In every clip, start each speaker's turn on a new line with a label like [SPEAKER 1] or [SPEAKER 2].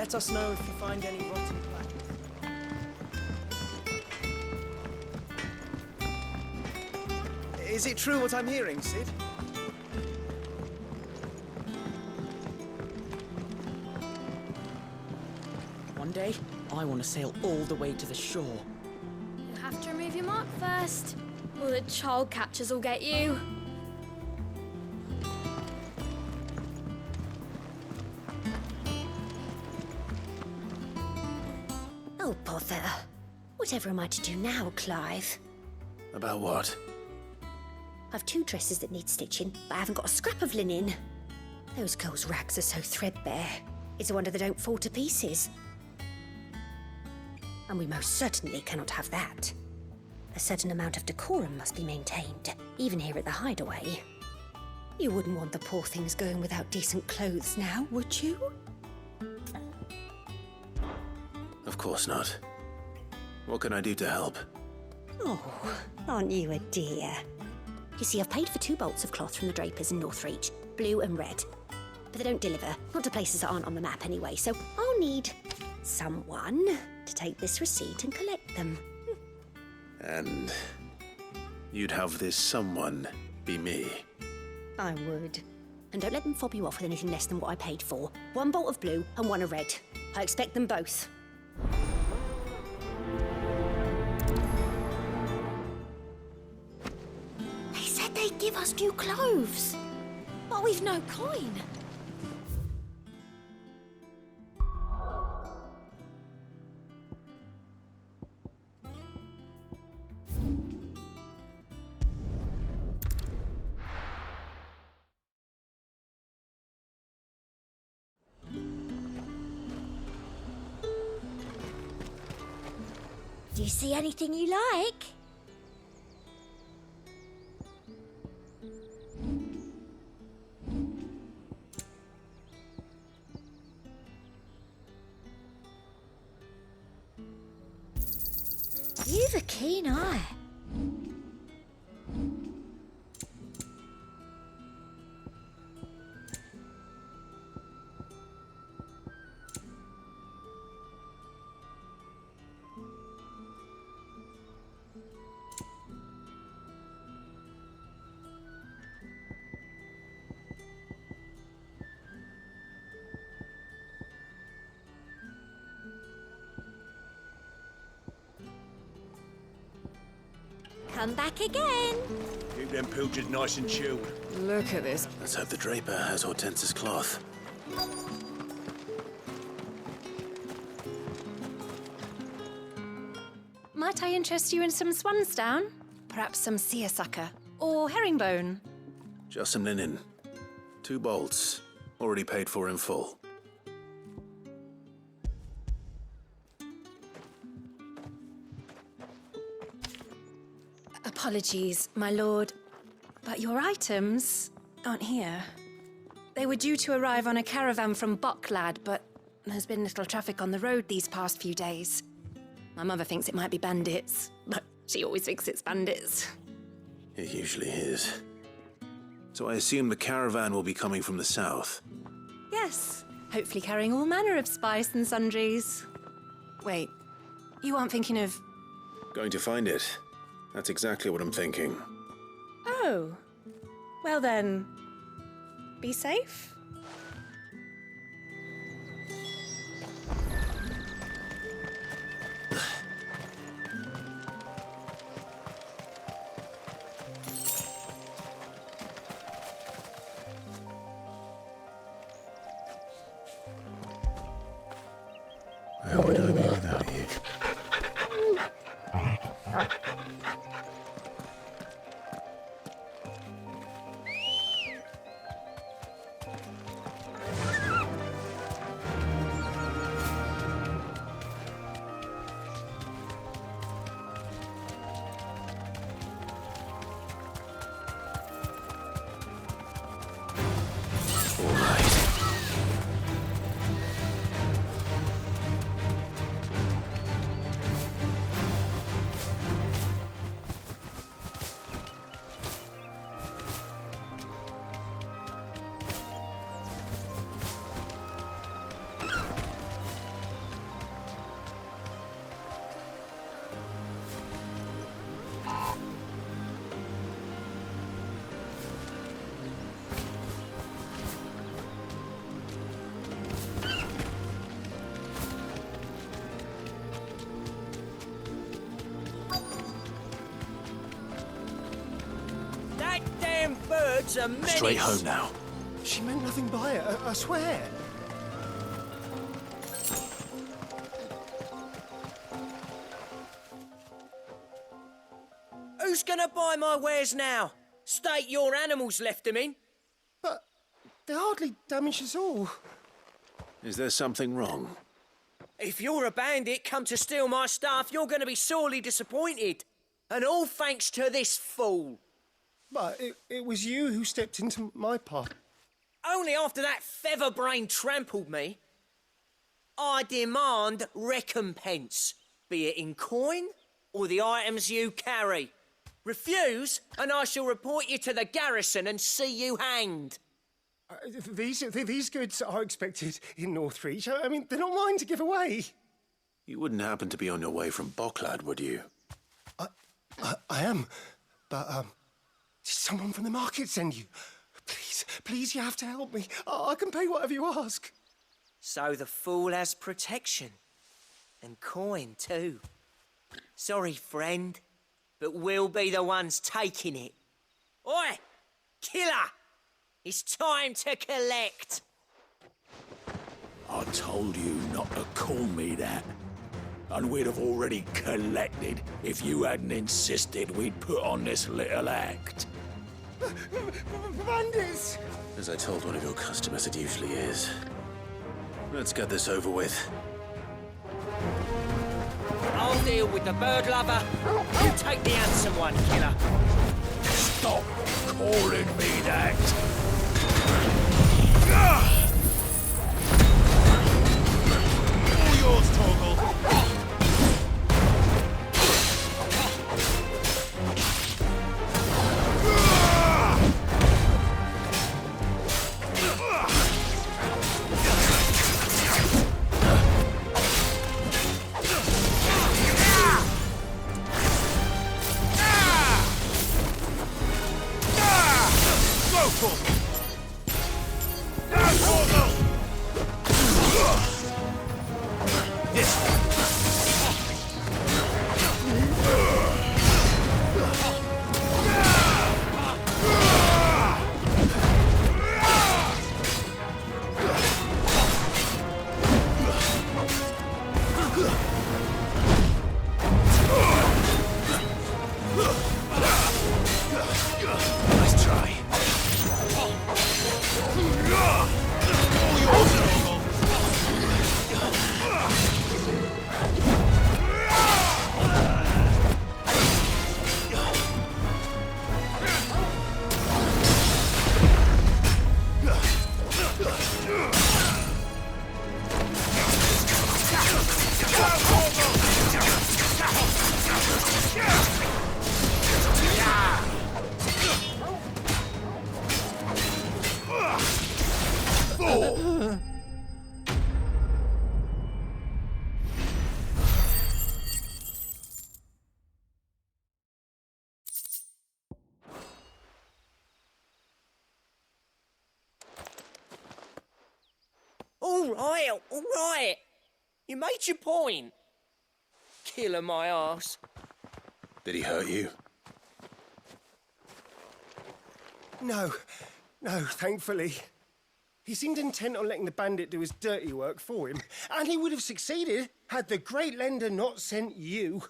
[SPEAKER 1] Let us know if you find any rotten plants. Is it true what I'm hearing, Sid? One day, I want to sail all the way to the shore.
[SPEAKER 2] You have to remove your mark first, or the child catchers will get you.
[SPEAKER 3] Oh, bother. Whatever am I to do now, Clive?
[SPEAKER 4] About what?
[SPEAKER 3] I've 2 dresses that need stitching, but I haven't got a scrap of linen. Those girls' rags are so threadbare. It's a wonder they don't fall to pieces. And we most certainly cannot have that. A certain amount of decorum must be maintained, even here at the Hideaway. You wouldn't want the poor things going without decent clothes now, would you?
[SPEAKER 4] Of course not. What can I do to help?
[SPEAKER 3] Oh, aren't you a dear? You see, I've paid for 2 bolts of cloth from the drapers in Northreach, blue and red. But they don't deliver, not to places that aren't on the map anyway, so I'll need someone to take this receipt and collect them.
[SPEAKER 4] And you'd have this someone be me.
[SPEAKER 3] I would. And don't let them fob you off with anything less than what I paid for. 1 bolt of blue and 1 of red. I expect them both. They said they'd give us new clothes. But we've no coin. Do you see anything you like? You've a keen eye. Come back again.
[SPEAKER 5] Keep them pilchards nice and chilled.
[SPEAKER 1] Look at this.
[SPEAKER 4] Let's hope the draper has Hortense's cloth.
[SPEAKER 6] Might I interest you in some swansdown? Perhaps some seersucker or herringbone?
[SPEAKER 4] Just some linen. 2 bolts. Already paid for in full.
[SPEAKER 6] Apologies, my lord, but your items aren't here. They were due to arrive on a caravan from Bucklad, but there's been little traffic on the road these past few days. My mother thinks it might be bandits, but she always thinks it's bandits.
[SPEAKER 4] It usually is. So I assume the caravan will be coming from the south.
[SPEAKER 6] Yes, hopefully carrying all manner of spice and sundries. Wait, you aren't thinking of...
[SPEAKER 4] Going to find it. That's exactly what I'm thinking.
[SPEAKER 6] Oh, well then, be safe.
[SPEAKER 4] Where would I be without you?
[SPEAKER 1] It's a menace.
[SPEAKER 4] Straight home now.
[SPEAKER 5] She meant nothing by it, I swear.
[SPEAKER 1] Who's gonna buy my wares now? State your animals left them in.
[SPEAKER 5] But they hardly damaged us all.
[SPEAKER 4] Is there something wrong?
[SPEAKER 1] If you're a bandit come to steal my stuff, you're gonna be sorely disappointed. And all thanks to this fool.
[SPEAKER 5] But it was you who stepped into my path.
[SPEAKER 1] Only after that feather-brain trampled me. I demand recompense, be it in coin or the items you carry. Refuse, and I shall report you to the garrison and see you hanged.
[SPEAKER 5] These goods are expected in Northreach. I mean, they're not mine to give away.
[SPEAKER 4] You wouldn't happen to be on your way from Bocklad, would you?
[SPEAKER 5] I am, but did someone from the market send you? Please, you have to help me. I can pay whatever you ask.
[SPEAKER 1] So the fool has protection. And coin, too. Sorry, friend, but we'll be the ones taking it. Oi! Killer! It's time to collect!
[SPEAKER 7] I told you not to call me that. And we'd have already collected if you hadn't insisted we'd put on this little act.
[SPEAKER 5] Bandits!
[SPEAKER 4] As I told one of your customers, it usually is. Let's get this over with.
[SPEAKER 1] I'll deal with the bird lover. You take the handsome one, killer.
[SPEAKER 7] Stop calling me that!
[SPEAKER 5] All yours, Torgal.
[SPEAKER 4] Nice try.
[SPEAKER 1] All right. You made your point. Killer my ass.
[SPEAKER 4] Did he hurt you?
[SPEAKER 5] No, thankfully. He seemed intent on letting the bandit do his dirty work for him, and he would have succeeded had the great lender not sent you.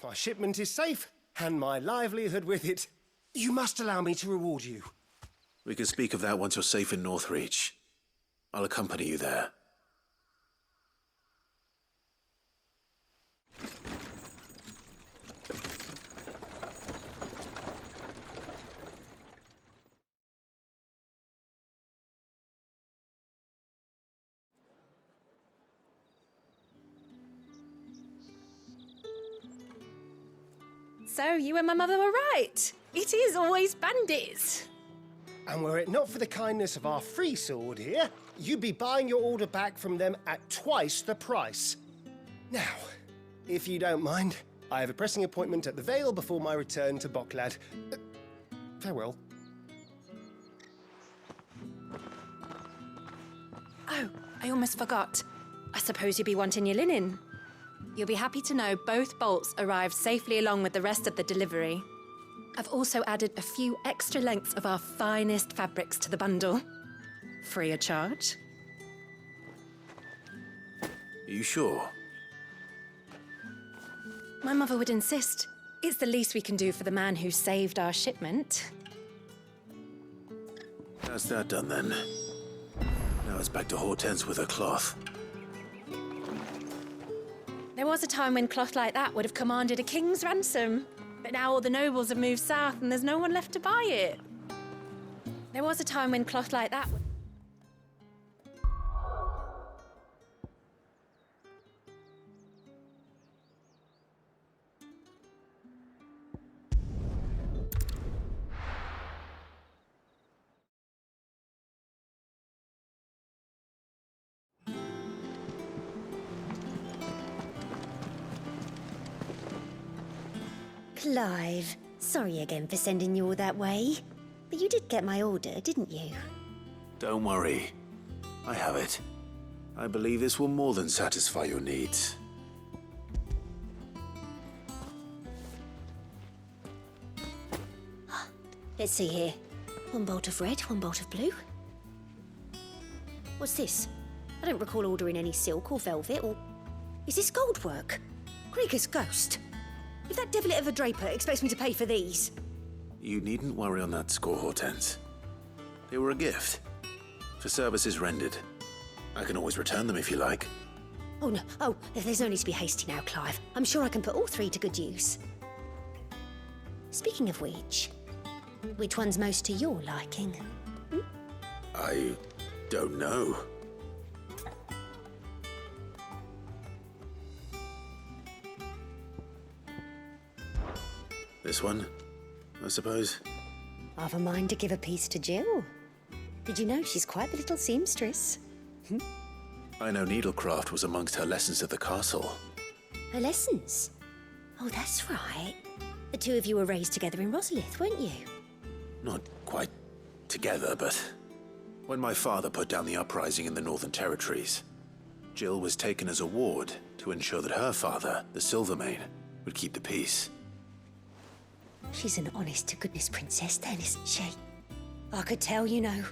[SPEAKER 5] My shipment is safe, and my livelihood with it. You must allow me to reward you.
[SPEAKER 4] We can speak of that once you're safe in Northreach. I'll accompany you there.
[SPEAKER 6] So you and my mother were right. It is always bandits.
[SPEAKER 5] And were it not for the kindness of our free sword here, you'd be buying your order back from them at twice the price. Now, if you don't mind, I have a pressing appointment at the Vale before my return to Bocklad. Farewell.
[SPEAKER 6] Oh, I almost forgot. I suppose you'll be wanting your linen. You'll be happy to know both bolts arrived safely along with the rest of the delivery. I've also added a few extra lengths of our finest fabrics to the bundle. Free of charge.
[SPEAKER 4] Are you sure?
[SPEAKER 6] My mother would insist. It's the least we can do for the man who saved our shipment.
[SPEAKER 4] That's that done then. Now it's back to Hortense with her cloth.
[SPEAKER 6] There was a time when cloth like that would have commanded a king's ransom. But now all the nobles have moved south and there's no one left to buy it. There was a time when cloth like that would...
[SPEAKER 3] Clive, sorry again for sending you all that way. But you did get my order, didn't you?
[SPEAKER 4] Don't worry. I have it. I believe this will more than satisfy your needs.
[SPEAKER 3] Let's see here. One bolt of red, one bolt of blue. What's this? I don't recall ordering any silk or velvet or... Is this gold work? Krieger's ghost. If that devilet of a draper expects me to pay for these...
[SPEAKER 4] You needn't worry on that score, Hortense. They were a gift. For services rendered. I can always return them if you like.
[SPEAKER 3] Oh, no. Oh, there's no need to be hasty now, Clive. I'm sure I can put all three to good use. Speaking of which one's most to your liking?
[SPEAKER 4] I don't know. This one, I suppose.
[SPEAKER 3] I've a mind to give a piece to Jill. Did you know she's quite the little seamstress?
[SPEAKER 4] I know needlecraft was amongst her lessons at the castle.
[SPEAKER 3] Her lessons? Oh, that's right. The two of you were raised together in Rosalith, weren't you?
[SPEAKER 4] Not quite together, but when my father put down the uprising in the Northern Territories, Jill was taken as a ward to ensure that her father, the Silvermane, would keep the peace.
[SPEAKER 3] She's an honest-to-goodness princess then, isn't she? I could tell, you know.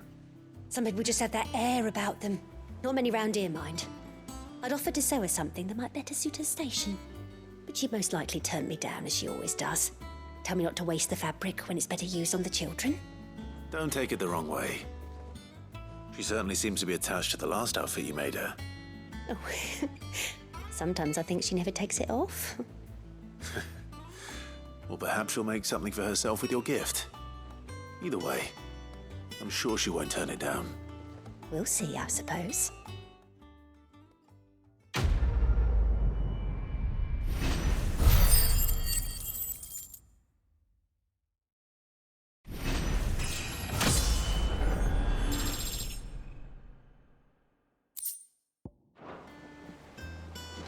[SPEAKER 3] Some people just have that air about them. Not many round here, mind. I'd offered to sew her something that might better suit her station. But she'd most likely turn me down, as she always does. Tell me not to waste the fabric when it's better used on the children.
[SPEAKER 4] Don't take it the wrong way. She certainly seems to be attached to the last outfit you made her.
[SPEAKER 3] Oh, sometimes I think she never takes it off.
[SPEAKER 4] Or perhaps she'll make something for herself with your gift. Either way, I'm sure she won't turn it down.
[SPEAKER 3] We'll see, I suppose.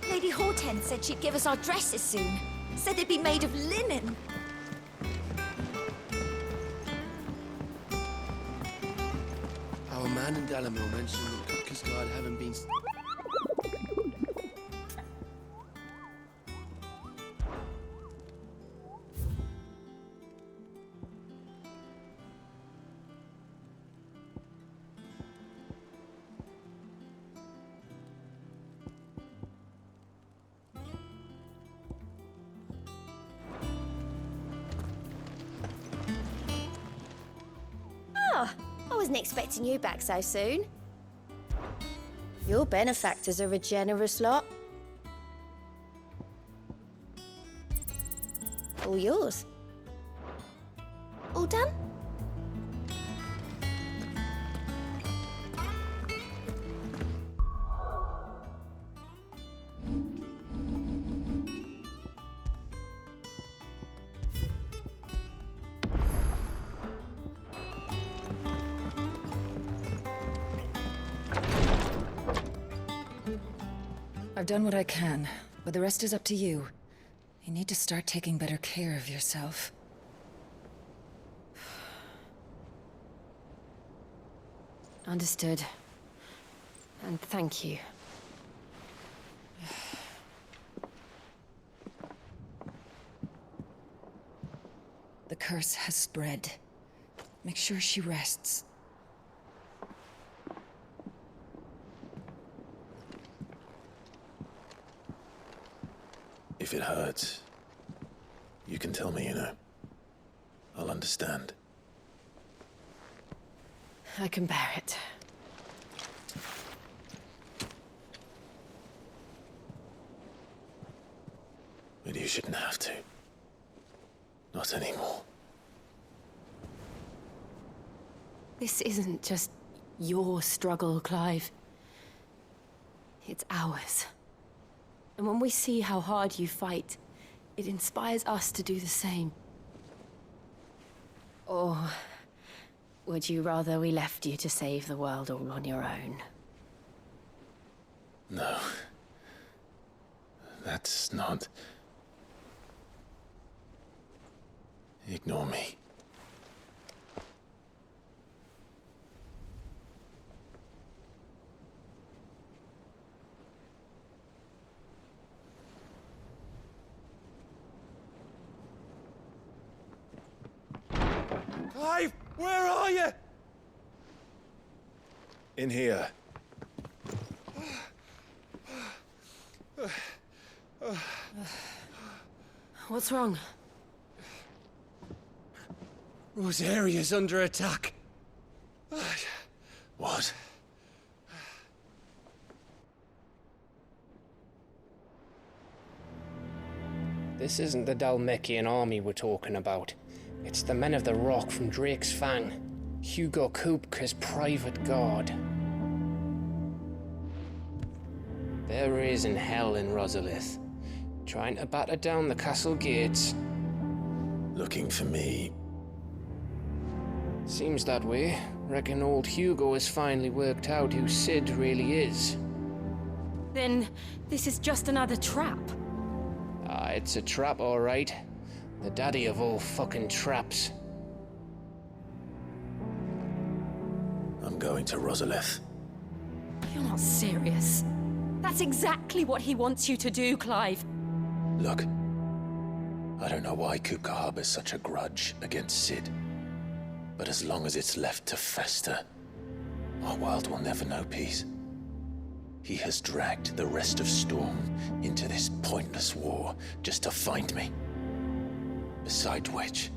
[SPEAKER 8] Lady Hortense said she'd give us our dresses soon. Said they'd be made of linen.
[SPEAKER 9] Our man in Dalamil mentioned that Cooker's Guard haven't been...
[SPEAKER 8] I wasn't expecting you back so soon. Your benefactors are a generous lot. All yours. All done?
[SPEAKER 10] I've done what I can, but the rest is up to you. You need to start taking better care of yourself.
[SPEAKER 6] Understood. And thank you.
[SPEAKER 10] The curse has spread. Make sure she rests.
[SPEAKER 4] If it hurts, you can tell me, you know. I'll understand.
[SPEAKER 6] I can bear it.
[SPEAKER 4] But you shouldn't have to. Not anymore.
[SPEAKER 6] This isn't just your struggle, Clive. It's ours. And when we see how hard you fight, it inspires us to do the same. Or would you rather we left you to save the world all on your own?
[SPEAKER 4] No. That's not... Ignore me.
[SPEAKER 5] Clive, where are you?
[SPEAKER 4] In here.
[SPEAKER 6] What's wrong?
[SPEAKER 5] Rosaria's under attack.
[SPEAKER 4] What?
[SPEAKER 11] This isn't the Dalmekian army we're talking about. It's the men of the Rock from Drake's Fang. Hugo Kupka's private guard. There is in hell in Rosalith, trying to batter down the castle gates.
[SPEAKER 4] Looking for me?
[SPEAKER 11] Seems that way. Reckon old Hugo has finally worked out who Sid really is.
[SPEAKER 6] Then this is just another trap.
[SPEAKER 11] Ah, it's a trap, all right. The daddy of all fucking traps.
[SPEAKER 4] I'm going to Rosalith.
[SPEAKER 6] You're not serious. That's exactly what he wants you to do, Clive.
[SPEAKER 4] Look, I don't know why Kupka harbors such a grudge against Sid. But as long as it's left to fester, our world will never know peace. He has dragged the rest of Storm into this pointless war just to find me. Besides which,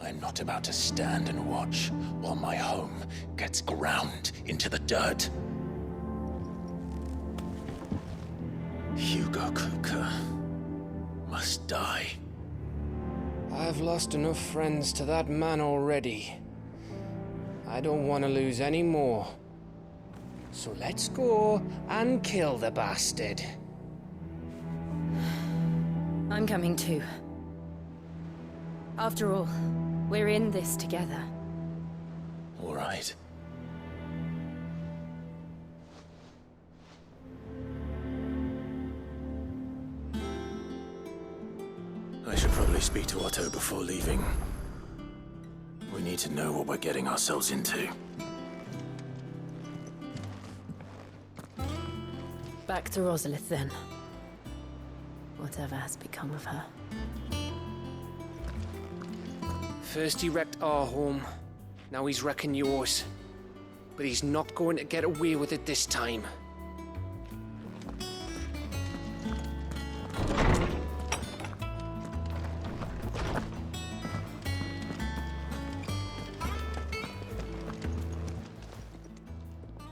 [SPEAKER 4] I'm not about to stand and watch while my home gets ground into the dirt. Hugo Kupka must die.
[SPEAKER 11] I've lost enough friends to that man already. I don't want to lose any more. So let's go and kill the bastard.
[SPEAKER 6] I'm coming too. After all, we're in this together.
[SPEAKER 4] All right. I should probably speak to Otto before leaving. We need to know what we're getting ourselves into.
[SPEAKER 6] Back to Rosalith, then. Whatever has become of her.
[SPEAKER 11] First he wrecked our home, now he's wrecking yours. But he's not going to get away with it this time.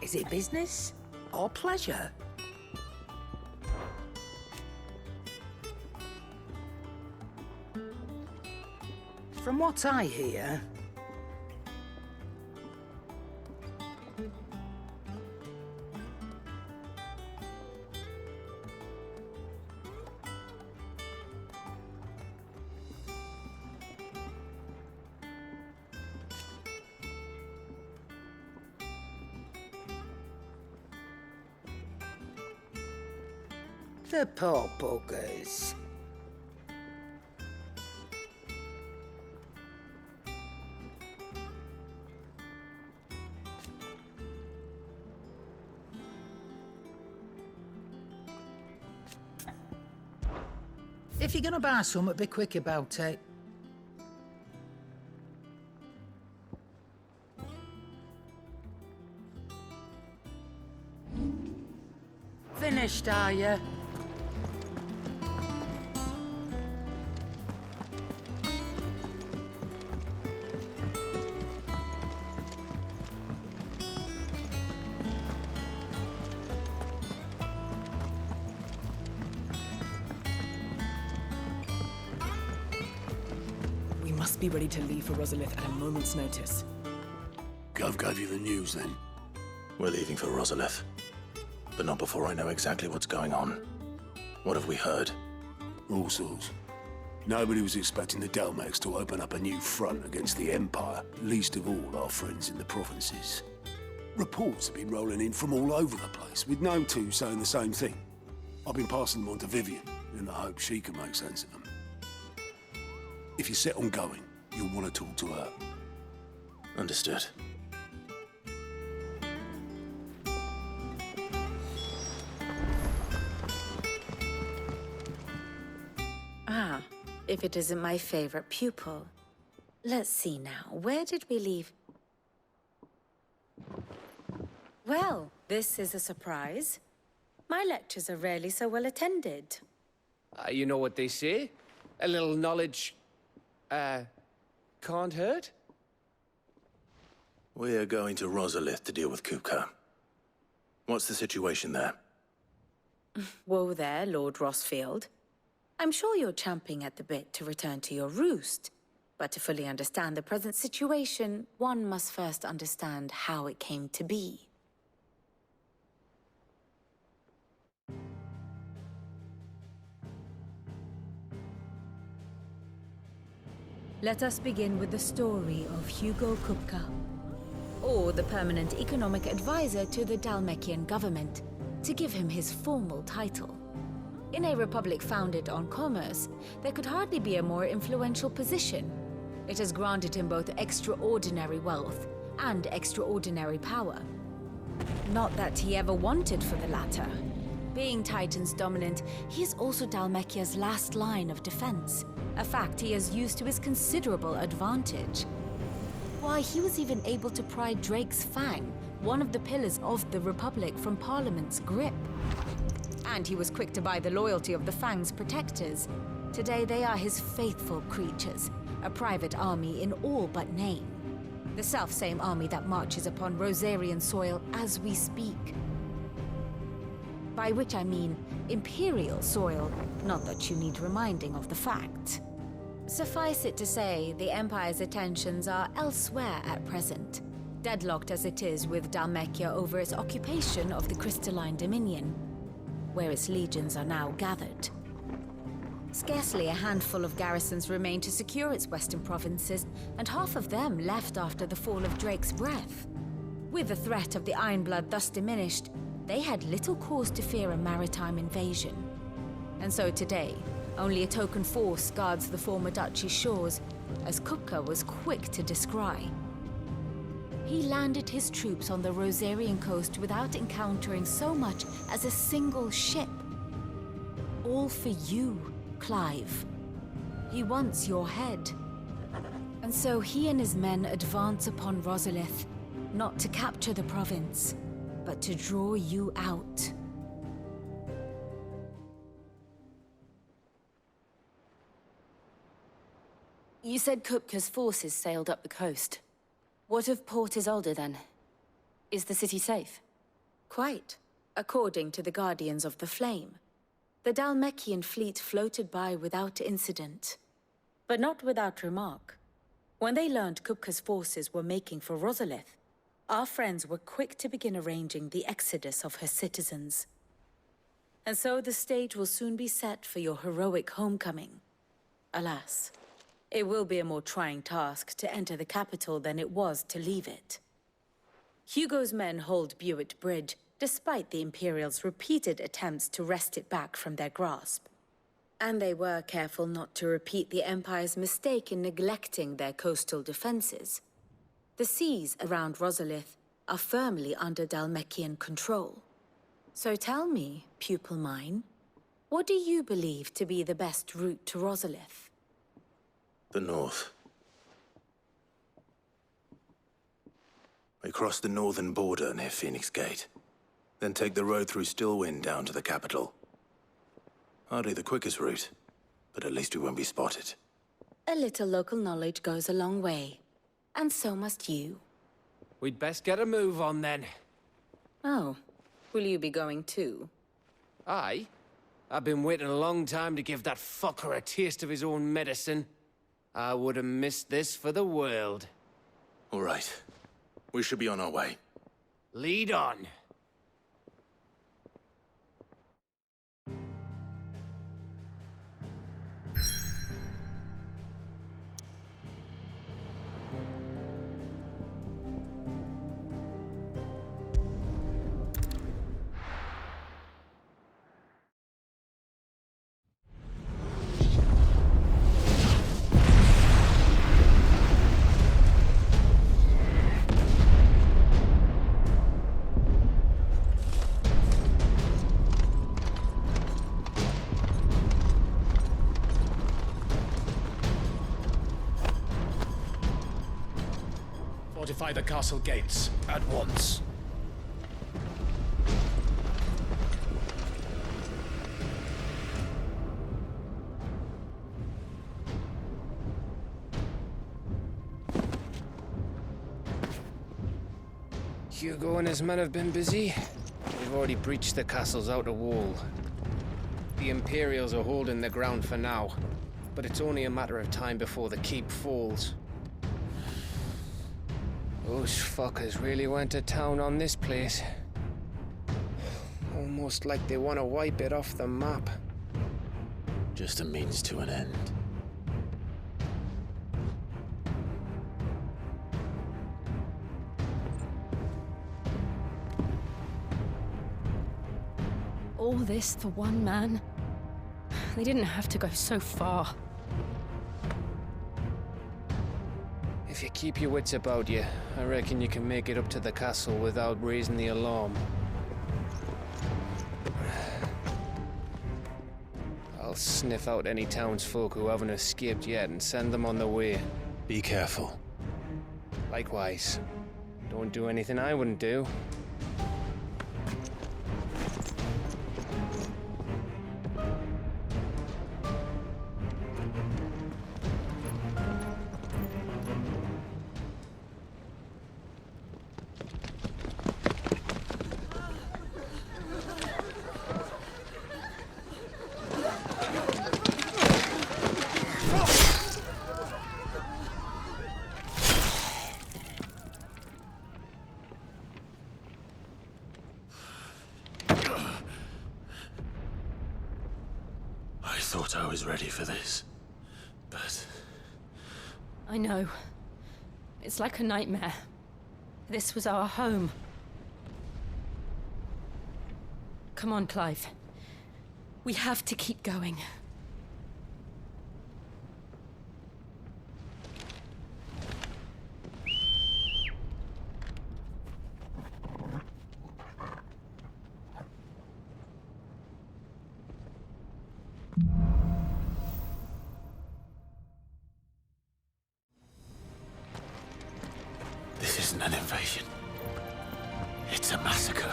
[SPEAKER 12] Is it business or pleasure? From what I hear, the poor buggers. If you're gonna buy something, be quick about it. Finished, are you?
[SPEAKER 13] We must be ready to leave for Rosalith at a moment's notice.
[SPEAKER 7] Gov gave you the news, then?
[SPEAKER 4] We're leaving for Rosalith. But not before I know exactly what's going on. What have we heard?
[SPEAKER 7] All sorts. Nobody was expecting the Dalmex to open up a new front against the Empire, least of all our friends in the provinces. Reports have been rolling in from all over the place, with no two saying the same thing. I've been passing them on to Vivian, in the hope she can make sense of them. If you're set on going, you'll want to talk to her.
[SPEAKER 4] Understood.
[SPEAKER 14] Ah, if it isn't my favorite pupil. Let's see now, where did we leave? Well, this is a surprise. My lectures are rarely so well attended.
[SPEAKER 11] You know what they say? A little knowledge, can't hurt?
[SPEAKER 4] We're going to Rosalith to deal with Kupka. What's the situation there?
[SPEAKER 14] Whoa there, Lord Rossfield. I'm sure you're champing at the bit to return to your roost. But to fully understand the present situation, one must first understand how it came to be.
[SPEAKER 15] Let us begin with the story of Hugo Kupka,
[SPEAKER 14] Or the permanent economic advisor to the Dalmekian government, to give him his formal title. In a republic founded on commerce, there could hardly be a more influential position. It has granted him both extraordinary wealth and extraordinary power. Not that he ever wanted for the latter. Being Titan's dominant, he is also Dalmekia's last line of defense, a fact he has used to his considerable advantage. Why, he was even able to pry Drake's Fang, one of the pillars of the Republic, from Parliament's grip. And he was quick to buy the loyalty of the Fang's protectors. Today they are his faithful creatures, a private army in all but name. The self-same army that marches upon Rosarian soil as we speak. By which I mean Imperial soil, not that you need reminding of the fact. Suffice it to say, the Empire's attentions are elsewhere at present, deadlocked as it is with Dalmekia over its occupation of the Crystalline Dominion, where its legions are now gathered. Scarcely a handful of garrisons remain to secure its western provinces, and half of them left after the fall of Drake's Breath. With the threat of the Ironblood thus diminished, they had little cause to fear a maritime invasion. And so today, only a token force guards the former duchy's shores, as Kupka was quick to descry. He landed his troops on the Rosarian coast without encountering so much as a single ship. All for you, Clive. He wants your head. And so he and his men advance upon Rosalith, not to capture the province, but to draw you out. You said Kupka's forces sailed up the coast. What of Port Isolde, then? Is the city safe? Quite, according to the Guardians of the Flame. The Dalmekian fleet floated by without incident. But not without remark. When they learned Kupka's forces were making for Rosalith, our friends were quick to begin arranging the exodus of her citizens. And so the stage will soon be set for your heroic homecoming. Alas, it will be a more trying task to enter the capital than it was to leave it. Hugo's men hold Buet Bridge, despite the Imperials' repeated attempts to wrest it back from their grasp. And they were careful not to repeat the Empire's mistake in neglecting their coastal defenses. The seas around Rosalith are firmly under Dalmekian control. So tell me, pupil mine, what do you believe to be the best route to Rosalith?
[SPEAKER 4] The north. We crossed the northern border near Phoenix Gate. Then take the road through Stillwind down to the capital. Hardly the quickest route, but at least we won't be spotted.
[SPEAKER 14] A little local knowledge goes a long way. And so must you.
[SPEAKER 11] We'd best get a move on then.
[SPEAKER 14] Oh, will you be going too?
[SPEAKER 11] Aye. I've been waiting a long time to give that fucker a taste of his own medicine. I would have missed this for the world.
[SPEAKER 4] All right. We should be on our way.
[SPEAKER 11] Lead on.
[SPEAKER 16] Fortify the castle gates, at once.
[SPEAKER 11] Hugo and his men have been busy. They've already breached the castle's outer wall. The Imperials are holding the ground for now, but it's only a matter of time before the keep falls. Those fuckers really went to town on this place. Almost like they want to wipe it off the map.
[SPEAKER 4] Just a means to an end.
[SPEAKER 6] All this for one man? They didn't have to go so far.
[SPEAKER 11] If you keep your wits about you, I reckon you can make it up to the castle without raising the alarm. I'll sniff out any townsfolk who haven't escaped yet and send them on their way.
[SPEAKER 4] Be careful.
[SPEAKER 11] Likewise. Don't do anything I wouldn't do.
[SPEAKER 4] I thought I was ready for this, but...
[SPEAKER 6] I know. It's like a nightmare. This was our home. Come on, Clive. We have to keep going.
[SPEAKER 4] This isn't an invasion. It's a massacre.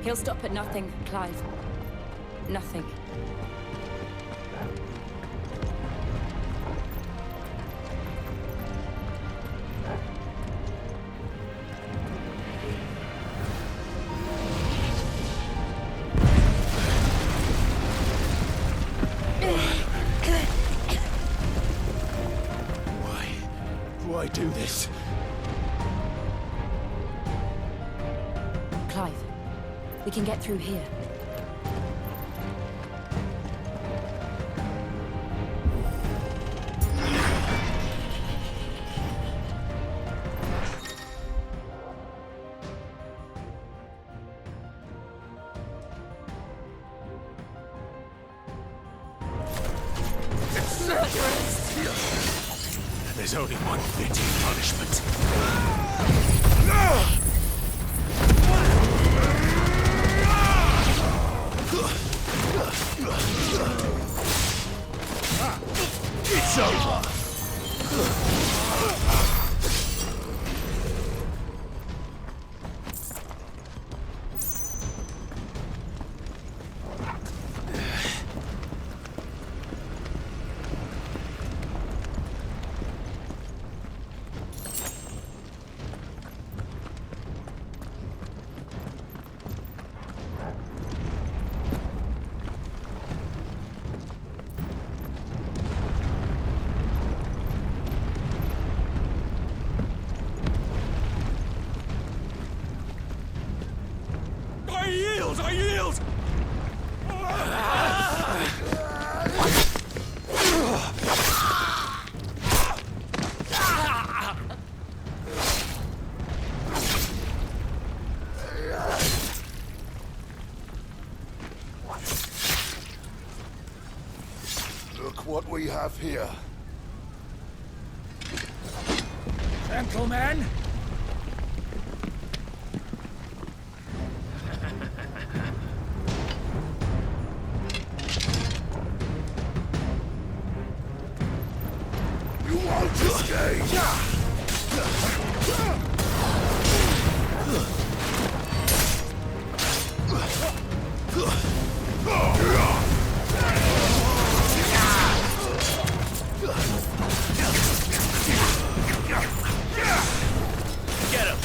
[SPEAKER 6] He'll stop at nothing, Clive. Nothing.
[SPEAKER 4] Why do this?
[SPEAKER 6] Clive, we can get through here.
[SPEAKER 4] There's only one fitting punishment. It's over.
[SPEAKER 17] yield! I yield!
[SPEAKER 7] Look what we have here.
[SPEAKER 16] Gentlemen!
[SPEAKER 7] You won't escape!
[SPEAKER 17] Get him!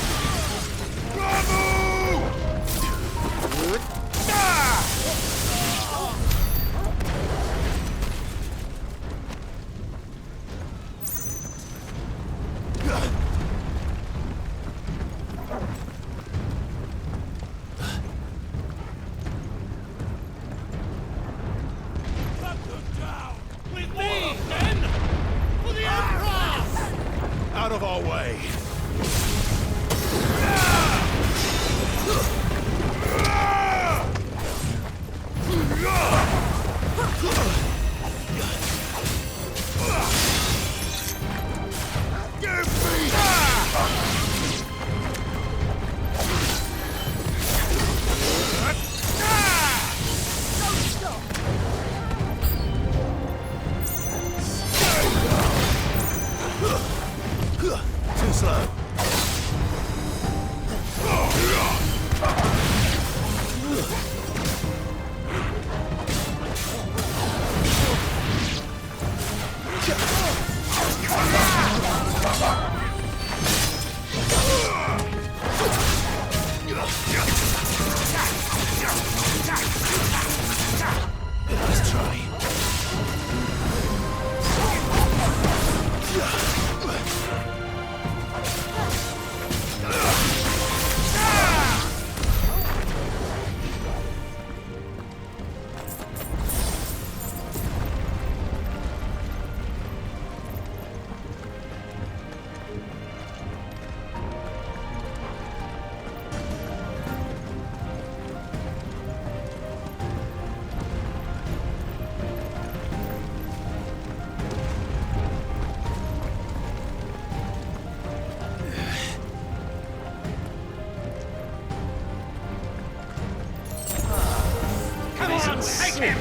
[SPEAKER 17] With me, then! For the Emperor!
[SPEAKER 4] Out of our way! Too slow. Let's try.
[SPEAKER 17] Come on, take him!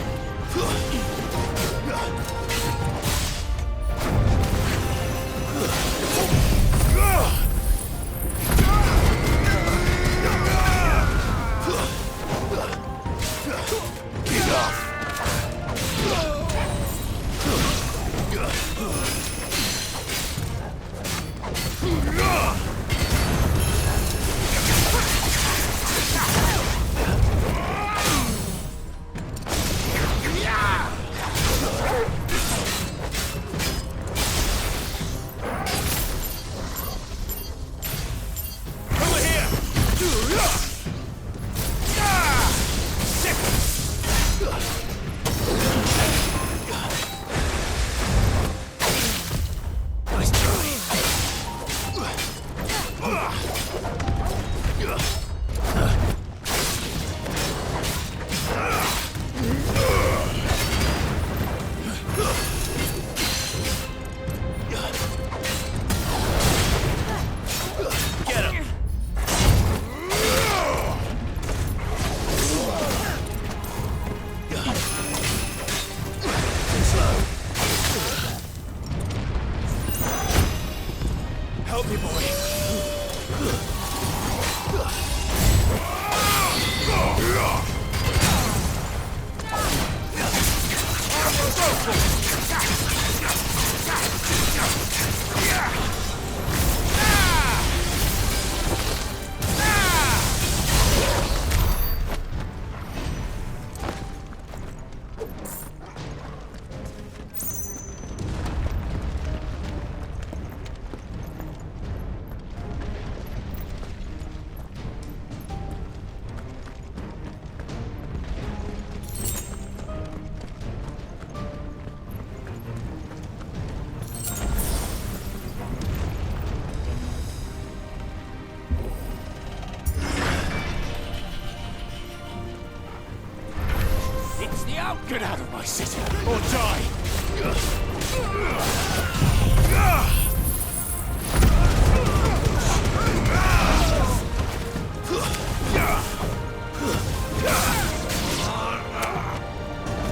[SPEAKER 17] Get out of my city, or die!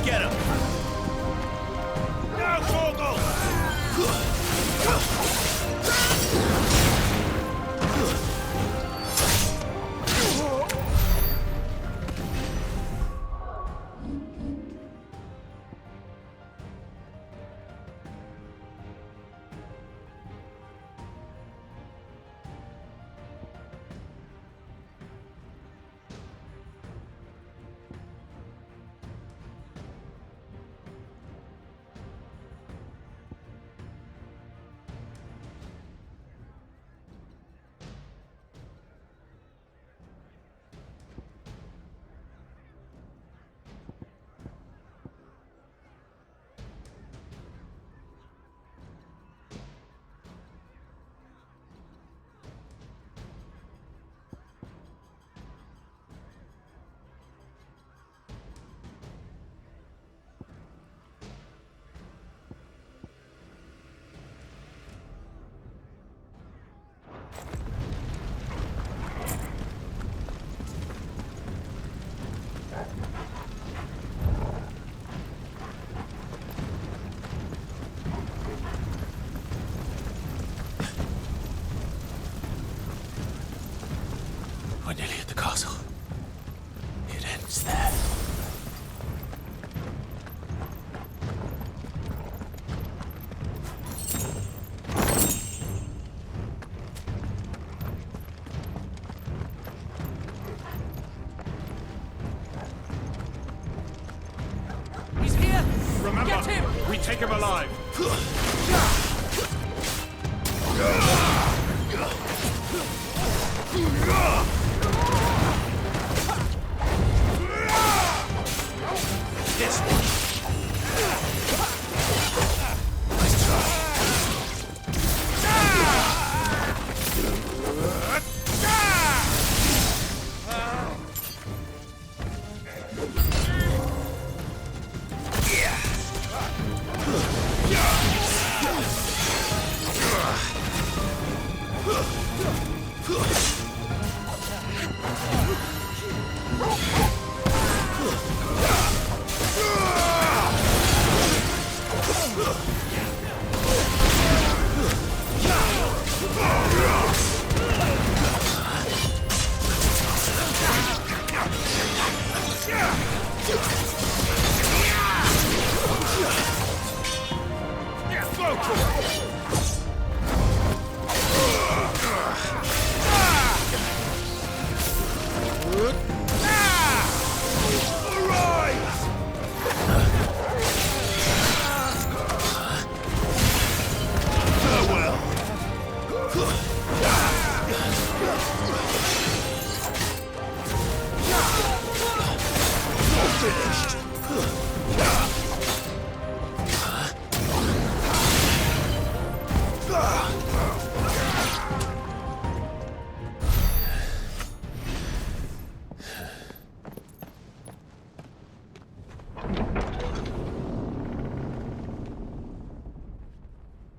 [SPEAKER 1] Get him!
[SPEAKER 17] Now, Torgal!
[SPEAKER 4] We're nearly at the castle. It ends there.
[SPEAKER 1] He's here!
[SPEAKER 17] Remember,
[SPEAKER 1] Get him!
[SPEAKER 17] we take him alive!
[SPEAKER 4] This one. Nice try.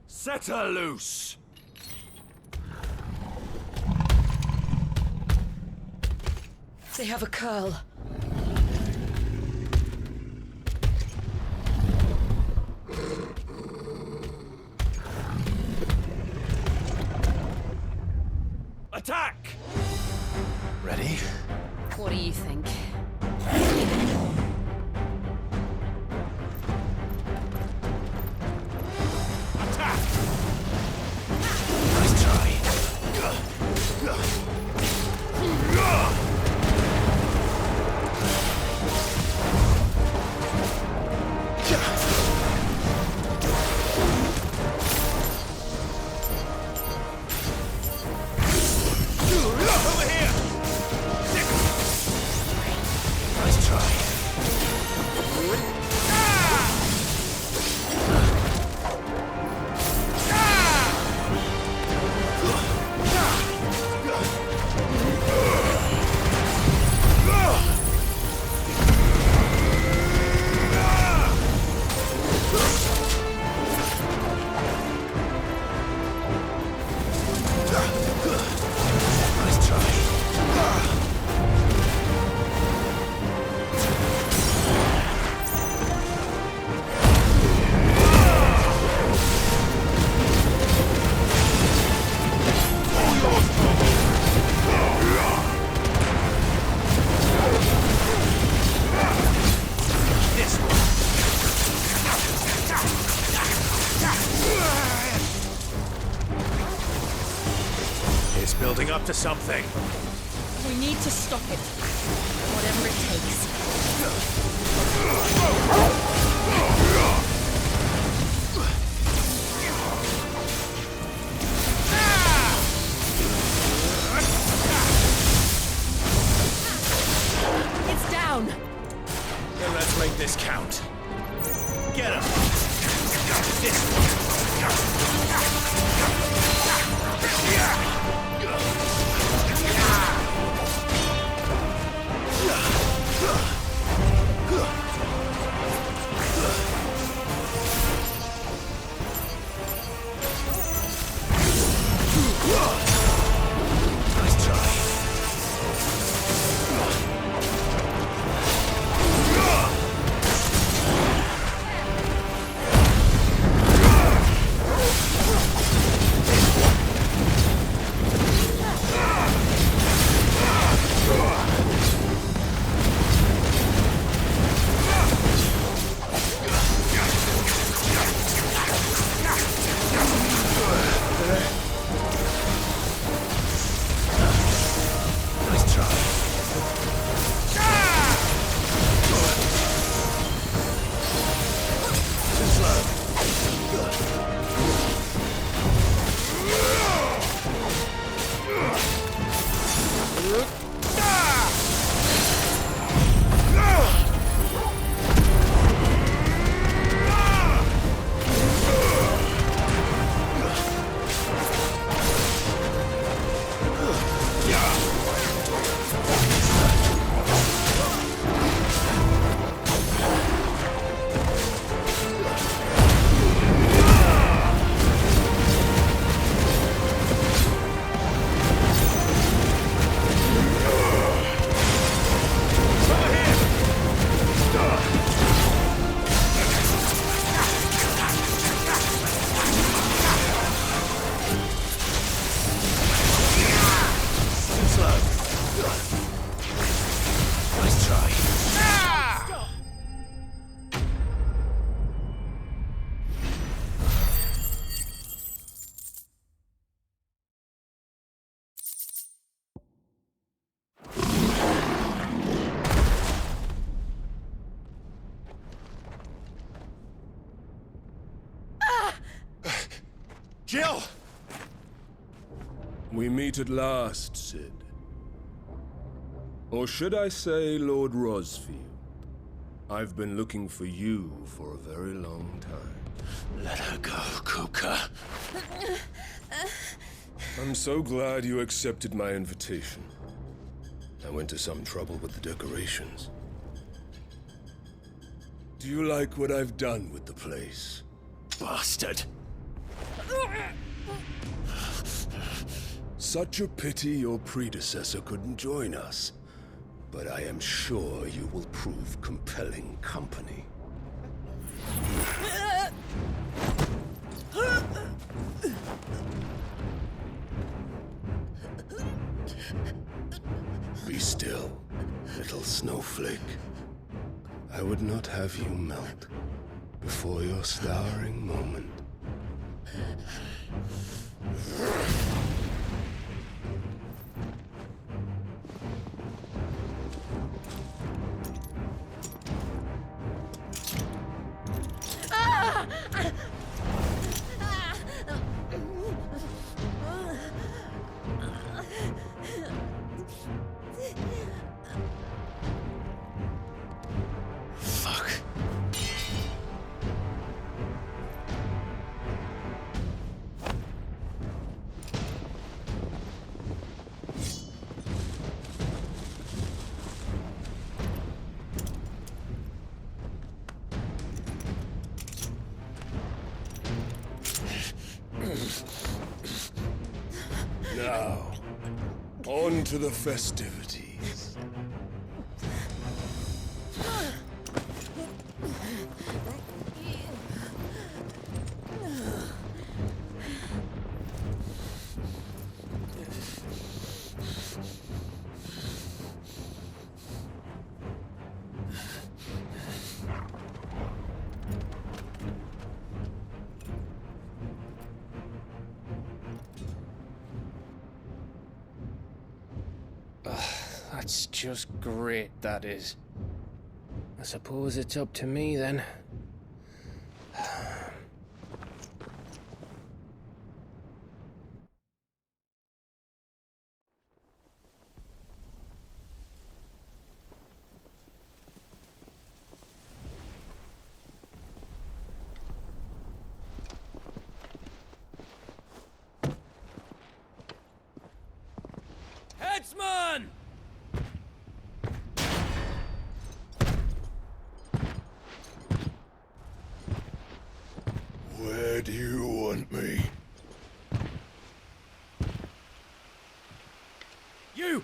[SPEAKER 17] Set her loose!
[SPEAKER 10] They have a curl.
[SPEAKER 17] Attack!
[SPEAKER 4] Ready?
[SPEAKER 10] What do you think?
[SPEAKER 17] Attack!
[SPEAKER 4] Nice try.
[SPEAKER 17] Over here! something.
[SPEAKER 2] We need to stop it. Whatever it takes.
[SPEAKER 1] It's down! Then let's make this count. Get him! This nice try. Nice try. Too slow. Too slow. Nice try. Jill!
[SPEAKER 18] We meet at last, Sid. Or should I say, Lord Rosfield? I've been looking for you for a very long time.
[SPEAKER 4] Let her go, Kuka.
[SPEAKER 18] I'm so glad you accepted my invitation. I went to some trouble with the decorations. Do you like what I've done with the place?
[SPEAKER 4] Bastard.
[SPEAKER 18] Such a pity your predecessor couldn't join us. But I am sure you will prove compelling company. Be still, little snowflake. I would not have you melt before your starring moment.
[SPEAKER 4] Fuck.
[SPEAKER 18] Now, on to the festivities.
[SPEAKER 11] That's just great, that is. I suppose it's up to me then.
[SPEAKER 1] Headsman!
[SPEAKER 18] Where do you want me?
[SPEAKER 17] You!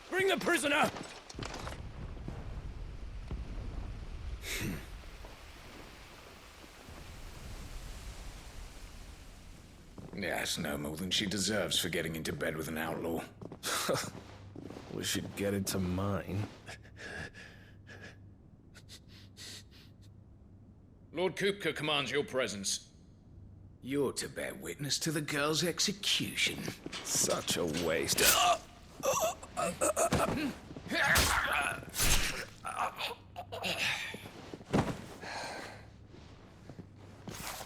[SPEAKER 17] Bring the prisoner!
[SPEAKER 19] Yes, no more than she deserves for getting into bed with an outlaw.
[SPEAKER 20] We should get into mine.
[SPEAKER 19] Lord Kupka commands your presence. You're to bear witness to the girl's execution.
[SPEAKER 20] Such a waste.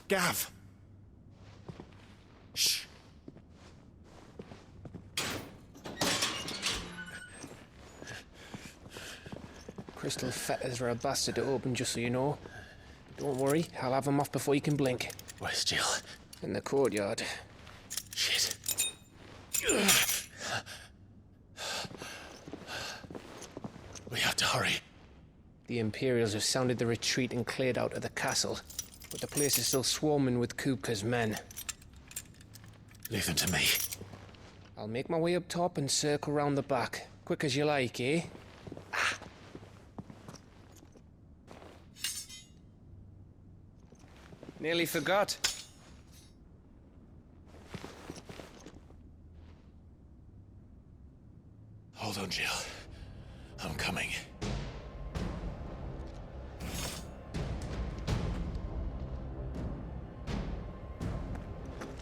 [SPEAKER 5] Gav! Shh!
[SPEAKER 11] Crystal fetters are a bastard to open, just so you know. Don't worry, I'll have them off before you can blink.
[SPEAKER 4] Where's Jill?
[SPEAKER 11] In the courtyard.
[SPEAKER 4] Shit. We have to hurry.
[SPEAKER 11] The Imperials have sounded the retreat and cleared out of the castle, but the place is still swarming with Kupka's men.
[SPEAKER 4] Leave them to me.
[SPEAKER 11] I'll make my way up top and circle round the back. Quick as you like, eh? Nearly forgot.
[SPEAKER 4] Hold on, Jill. I'm coming.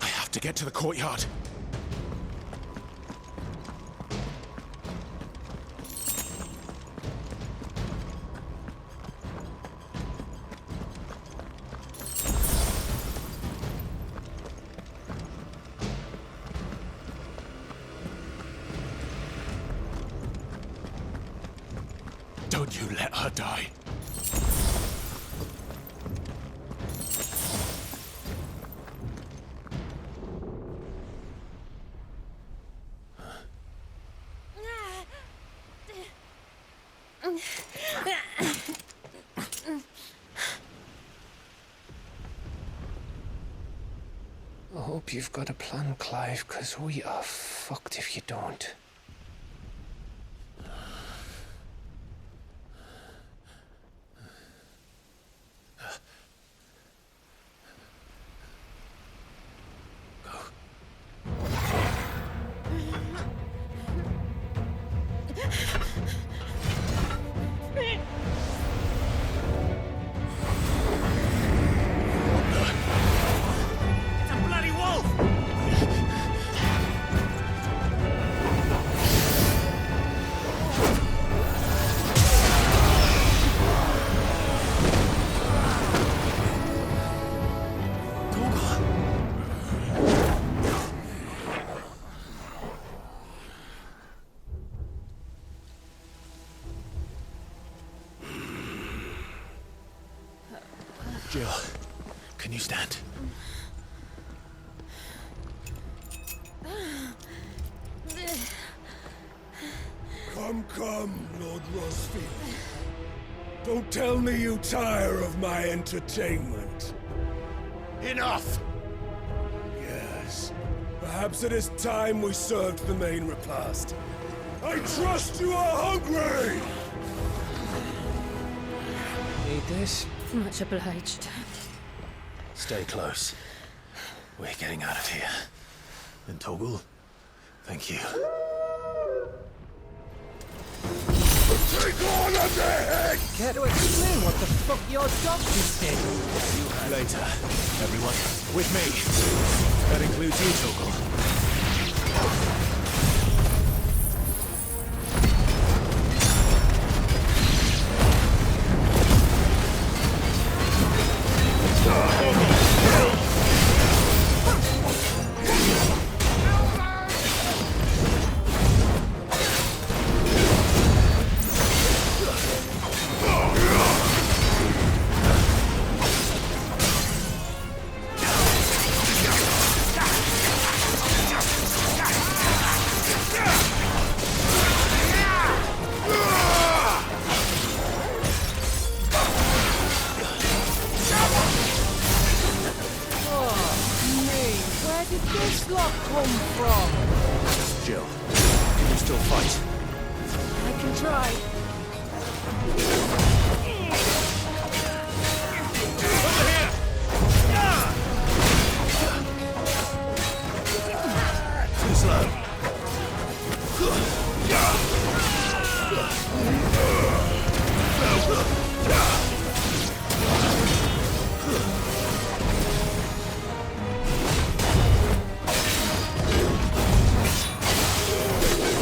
[SPEAKER 4] I have to get to the courtyard. Don't you let her die.
[SPEAKER 11] I hope you've got a plan, Clive, because we are fucked if you don't. Jill, can you stand?
[SPEAKER 18] Come, Lord Rosfield. Don't tell me you tire of my entertainment.
[SPEAKER 17] Enough!
[SPEAKER 18] Yes. Perhaps it is time we served the main repast. I trust you are hungry!
[SPEAKER 11] Need this?
[SPEAKER 6] Much obliged.
[SPEAKER 4] Stay close. We're getting out of here. And Toggle, thank you.
[SPEAKER 18] Take all of their heads!
[SPEAKER 1] Care to explain what the fuck your doctors did?
[SPEAKER 4] Later, everyone. With me. That includes you, Toggle.
[SPEAKER 6] try.
[SPEAKER 7] Too slow.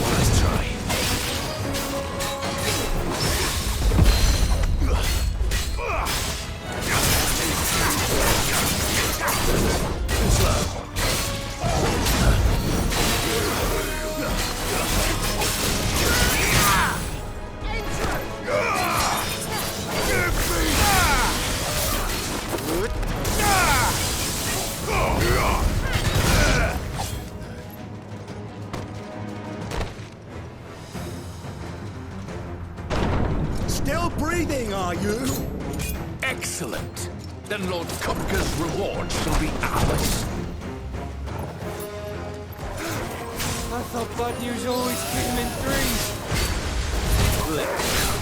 [SPEAKER 4] Nice try. Too slow.
[SPEAKER 17] Still breathing, are you?
[SPEAKER 19] Excellent. Then Lord Kupka's reward shall be ours.
[SPEAKER 11] I thought bad news always came in threes.
[SPEAKER 19] Let's come.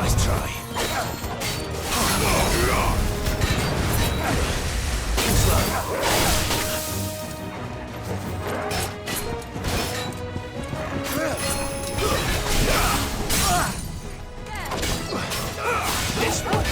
[SPEAKER 4] Nice try. Too slow. This one.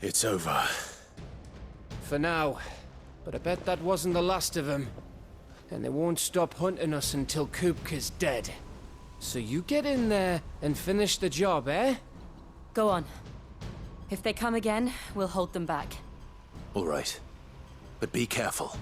[SPEAKER 4] It's over.
[SPEAKER 11] For now. But I bet that wasn't the last of them. And they won't stop hunting us until Kupka's dead. So you get in there and finish the job, eh?
[SPEAKER 21] Go on. If they come again, we'll hold them back.
[SPEAKER 4] All right. But be careful.